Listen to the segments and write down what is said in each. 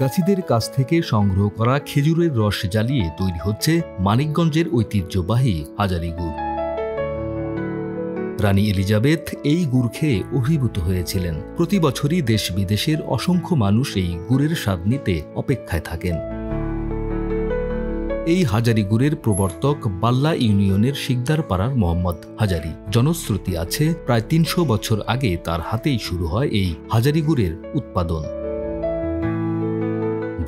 গাছিদের কাছ থেকে সংগ্রহ করা খেজুরের রস জ্বালিয়ে তৈরি হচ্ছে মানিকগঞ্জের ঐতিহ্যবাহী হাজারী গুড়। রানী এলিজাবেথ এই গুড় খেয়ে অভিভূত হয়েছিলেন। প্রতি বছরই দেশ বিদেশের অসংখ্য মানুষ এই গুড়ের স্বাদ নিতে অপেক্ষায় থাকেন। এই হাজারী গুড়ের প্রবর্তক বাল্লা ইউনিয়নের শিকদারপাড়ার মোহাম্মদ হাজারী। জনশ্রুতি আছে প্রায় ৩০০ বছর আগে তার হাতেই শুরু হয় এই হাজারী গুড়ের উৎপাদন।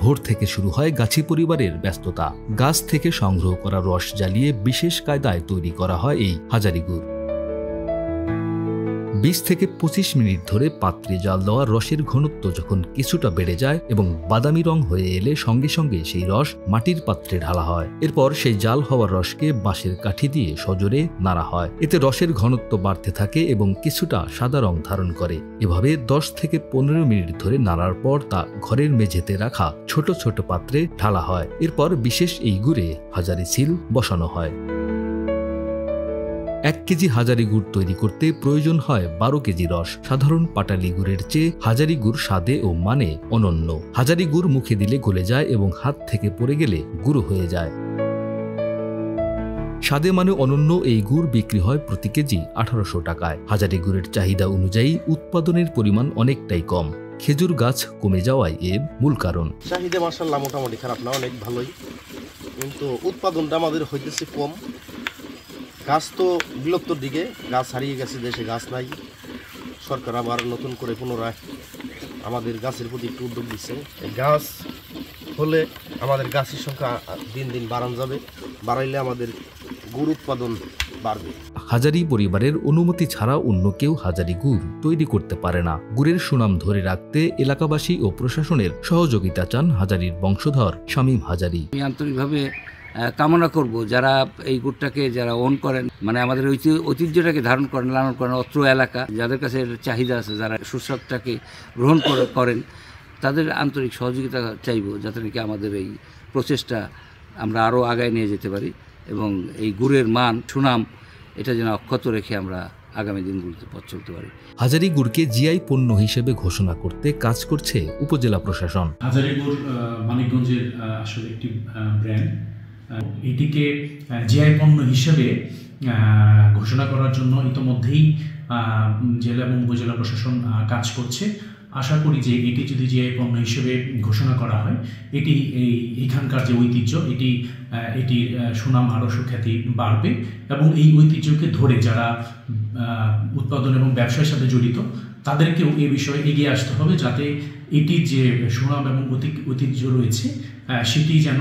ভোর থেকে শুরু হয় গাছি পরিবারের ব্যস্ততা। গাছ থেকে সংগ্রহ করা রস জ্বালিয়ে বিশেষ কায়দায় তৈরি করা হয় এই হাজারী গুড়। ২০ থেকে ২৫ মিনিট ধরে পাত্রে জাল দেওয়া রসের ঘনত্ব যখন কিছুটা বেড়ে যায় এবং বাদামি রং হয়ে এলে সঙ্গে সঙ্গে সেই রস মাটির পাত্রে ঢালা হয়। এরপর সেই জাল হওয়ার রসকে বাঁশের কাঠি দিয়ে সজোরে নাড়া হয়। এতে রসের ঘনত্ব বাড়তে থাকে এবং কিছুটা সাদা রং ধারণ করে। এভাবে ১০ থেকে ১৫ মিনিট ধরে নাড়ার পর তা ঘরের মেঝেতে রাখা ছোট ছোট পাত্রে ঢালা হয়। এরপর বিশেষ এই গুড়ে হাজারী সিল বসানো হয়। ১ কেজি হাজারী গুড় তৈরি করতে প্রয়োজন হয় ১২ কেজি রস। সাধারণ পাটালি গুড়ের চেয়ে হাজারী গুড় স্বাদে ও মানে অনন্য। হাজারী গুড় মুখে দিলে গলে যায় এবং হাত থেকে পড়ে গেলে গুঁড়ো হয়ে যায়। স্বাদে মানে অনন্য এই গুড় বিক্রি হয় প্রতি কেজি ১৮০০ টাকায়। হাজারী গুড়ের চাহিদা অনুযায়ী উৎপাদনের পরিমাণ অনেকটাই কম। খেজুর গাছ কমে যাওয়ায় এর মূল কারণ। চাহিদা মাশাআল্লাহ মোটামুটি খারাপ না, অনেক ভালোই, কিন্তু উৎপাদনটা আমাদের হইতেছে কম। গাছ তো বিলুপ্তর দিকে, গাছ হারিয়ে গেছে, দেশে গাছ নাই। সরকার আবার নতুন করে পুনরায় আমাদের গাছের প্রতি একটু উদ্যোগ দিচ্ছে। গাছ হলে আমাদের গাছের সংখ্যা দিন দিন বাড়ানো যাবে, বাড়াইলে আমাদের গুড় উৎপাদন বাড়বে। হাজারী পরিবারের অনুমতি ছাড়া অন্য কেউ হাজারী গুড় তৈরি করতে পারে না। গুড়ের সুনাম ধরে রাখতে এলাকাবাসী ও প্রশাসনের সহযোগিতা চান হাজারীর বংশধর শামীম হাজারী। আমি আন্তরিকভাবে কামনা করব যারা এই গুড়টাকে যারা ওন করেন, মানে আমাদের ঐতিহ্যটাকে ধারণ করেন, লালন করেন, অত্র এলাকা যাদের কাছে চাহিদা আছে, যারা সুস্বাদটাকে গ্রহণ করেন, তাদের আন্তরিক সহযোগিতা চাইব, যাতে নাকি আমাদের এই প্রচেষ্টা আমরা আরও আগায় নিয়ে যেতে পারি এবং এই গুড়ের মান সুনাম এটা যেন অক্ষত রেখে আমরা আগামী দিনগুলোতে পথ চলতে পারি। হাজারী গুড়কে জিআই পণ্য হিসেবে ঘোষণা করতে কাজ করছে উপজেলা প্রশাসন। হাজারী গুড় মানিকগঞ্জের আসলে একটি ব্র্যান্ড। এটিকে জিআই পণ্য হিসেবে ঘোষণা করার জন্য ইতোমধ্যেই জেলা এবং উপজেলা প্রশাসন কাজ করছে। আশা করি যে এটি যদি জিআই পণ্য হিসেবে ঘোষণা করা হয়, এটি এইখানকার যে ঐতিহ্য এটির সুনাম আরও সুখ্যাতি বাড়বে এবং এই ঐতিহ্যকে ধরে যারা উৎপাদন এবং ব্যবসার সাথে জড়িত তাদেরকেও এ বিষয়ে এগিয়ে আসতে হবে, যাতে এটির যে সুনাম এবং ঐতিহ্য রয়েছে সেটি যেন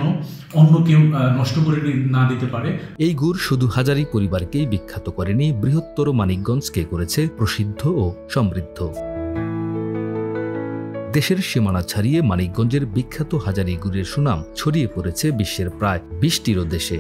অন্য কেউ নষ্ট করে না দিতে পারে। এই গুড় শুধু হাজারী পরিবারকেই বিখ্যাত করেনি, বৃহত্তর মানিকগঞ্জকে করেছে প্রসিদ্ধ ও সমৃদ্ধ। দেশের সীমানা ছাড়িয়ে মানিকগঞ্জের বিখ্যাত হাজারী গুড়ের সুনাম ছড়িয়ে পড়েছে বিশ্বের প্রায় ২০টিরও দেশে।